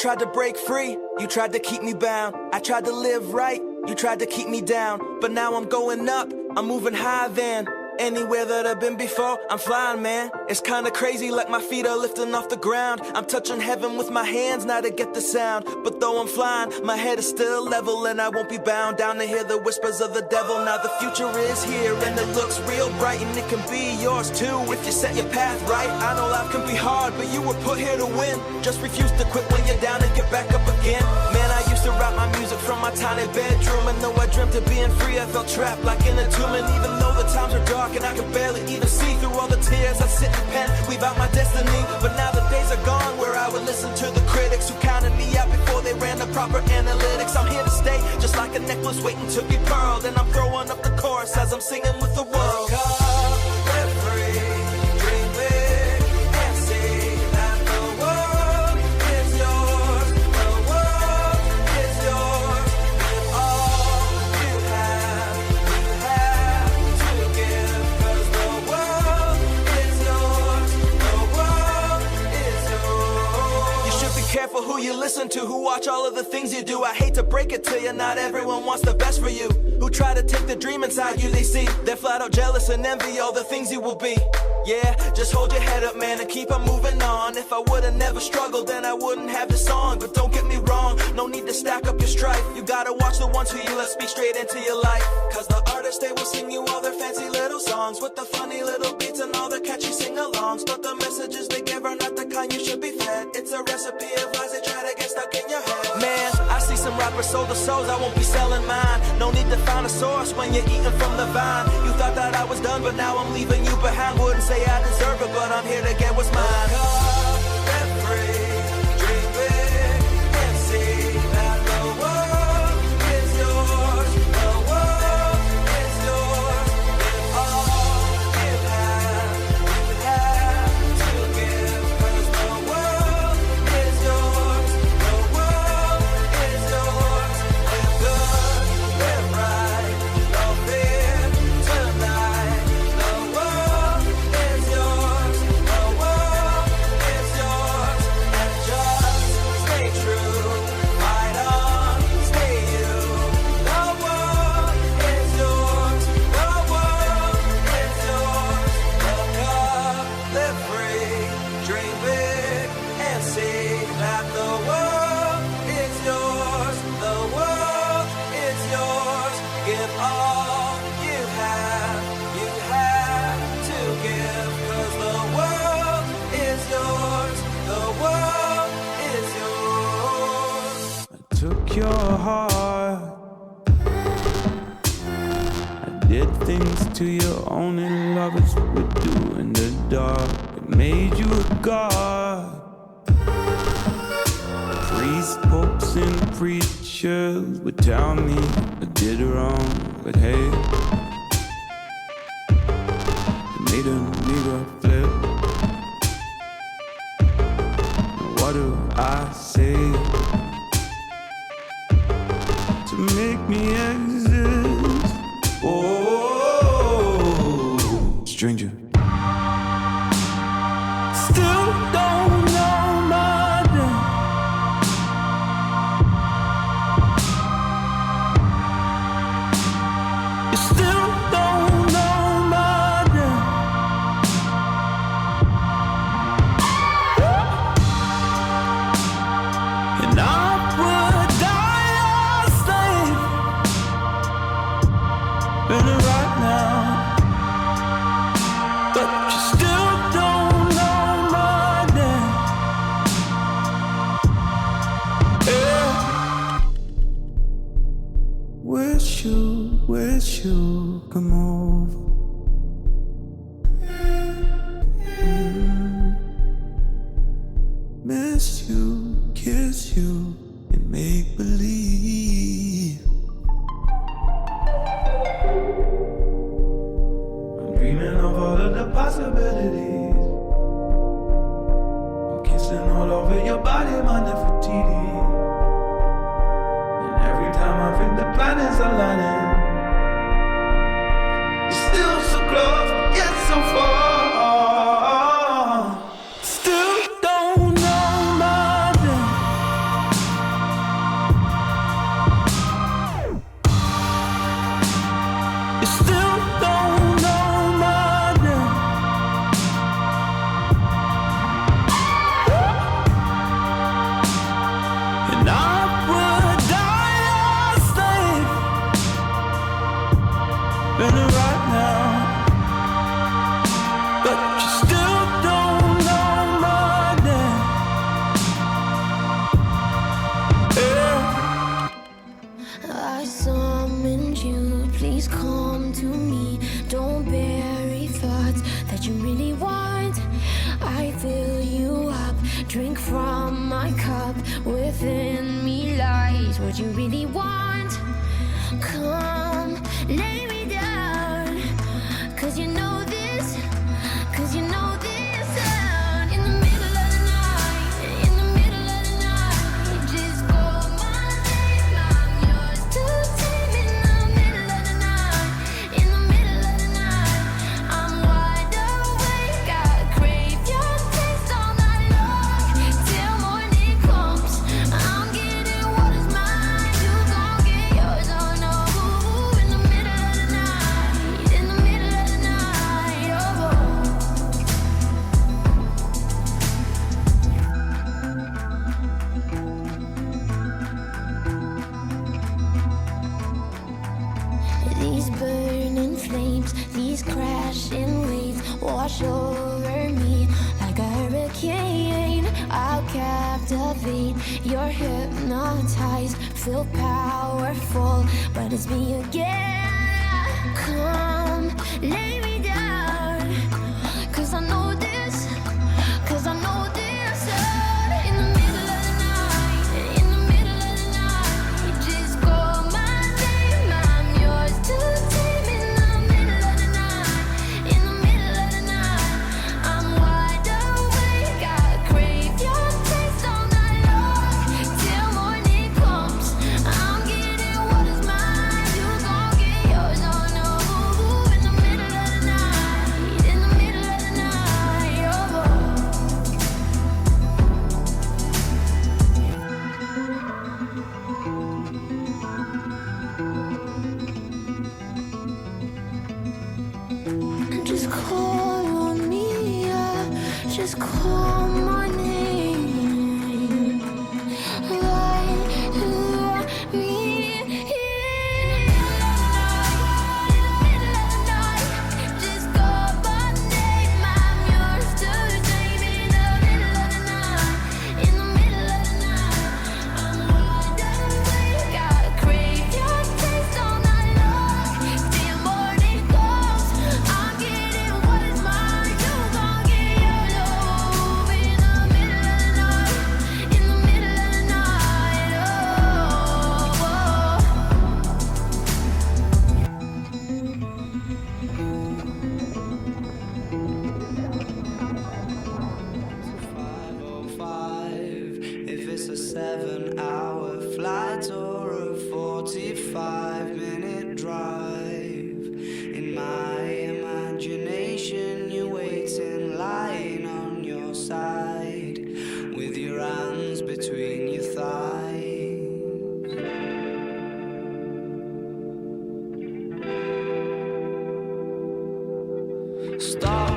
Tried to break free, you tried to keep me bound. I tried to live right, you tried to keep me down. But now I'm going up, I'm moving higher than anywhere that I've been before. I'm flying, man. It's kinda crazy, like my feet are lifting off the ground. I'm touching heaven with my hands now to get the sound. But though I'm flying, my head is still level, and I won't be bound down to hear the whispers of the devil. Now the future is here, and it looks real bright, and it can be yours too if you set your path right. I know life can be hard, but you were put here to win. Just refuse to quit when you're down and get back up again. Man, I used to write my music from my tiny bedroom, and though I dreamt of being free, I felt trapped like in a tomb. And even though the times are dark and I can barely even see through all the tears, I sit and pen, weave out my destiny. But now the days are gone where I would listen to the critics who counted me out before they ran the proper analytics. I'm here to stay, just like a necklace waiting to be pearled, and I'm throwing up the chorus as I'm singing with the world. Live free, dream big, and see that the world is yours. The world is yours. With all you have to give. 'Cause the world is yours. The world is yours. You should be careful who you listen to, who watch all of the things you do. I hate to break it to you, not everyone wants the best for you. Who try to take the dream inside you, they see they're flat out jealous and envy all the things you will be. Yeah, just hold your head up, man, and keep on moving on. If I would've never struggled, then I wouldn't have this song. But don't get me wrong, no need to stack up your strife. You gotta watch the ones who you let speak straight into your life. 'Cause the artists, they will sing you all their fancy little songs. songs with the funny little beats and all the catchy sing-alongs. But the messages they give are not the kind you should be fed. It's a recipe of lies that try to get stuck in your head. Man, I see some rappers sold their souls, I won't be selling mine. No need to find a source when you're eating from the vine. You thought that I was done, but now I'm leaving you behind. Wouldn't say I deserve it, but I'm here to get what's mine. Get free, dream big, and see that the world is yours. The world is yours. If all you have to give. 'Cause the world is yours. The world is yours. Live good, live right, no fear tonight. The world is yours. The world is yours. And just stay true, fight on, stay you. The world is yours. The world is yours. Look up, live free, dream big, and see that the world is yours. The world is yours. Give all you have to give. 'Cause the world is yours. The world is yours. I took your heart, I did things to you only lovers would do in the dark. It made you a god. Priests, popes, and preachers would tell me I did wrong, but hey, it made a nigga flip. What do I say to make me exist? Oh, stranger. Still don't know my name. You still don't know my name. And I would die a slave, feeling right now. But you still don't know my name. Yeah. Wish you come over. Miss you, kiss you, and make believe. I'm dreaming of all of the possibilities. I'm kissing all over your body, my Nefertiti. And every time I think the planets are aligning, you're still so close, but yet so far. Still don't know my name. You still don't know my name. And I would die a slave, feeling right now. But you still don't know my name. Yeah. I summoned you, please come to me. Don't bury thoughts that you really want. I fill you up, drink from my cup. Within me lies what you really want. Come, lay me down, 'cause you know this, 'cause you know this sound. In the middle of the night, in the middle of the night, just call my name, I'm yours to save. In the middle of the night, in the middle of the night, I'm wide awake, I crave your taste all night long. Till morning comes, I'm getting what is mine, you gon' get yours, oh no. In crashing waves wash over me like a hurricane. I'll captivate, you're hypnotized, feel powerful, but it's me again. Come, lay me down, 'cause I know this, 'cause I know this. In the middle of the night, in the middle of the night, just call my name, I'm yours to tame. In the middle of the night, in the middle of the night, I'm wide awake, I crave your taste all night long, till morning comes. I'm getting what is mine, you gon' get yours, oh no. In the middle of the night, in the middle of the night, oh. Just call on me, yeah. Just call my name. Right to me. In the middle of the night, just call my name. I'm yours to tame. In the middle of the night, in the middle of the night, I'm wide awake. I crave your taste all night long, till morning comes. I'm getting what is mine, you gon' get yours, oh. In the middle of the night, in the middle of the night, oh. If it's a 7-hour flight or a 45-minute drive, in my imagination you're waiting, lying on your side, with your hands between your thighs. Start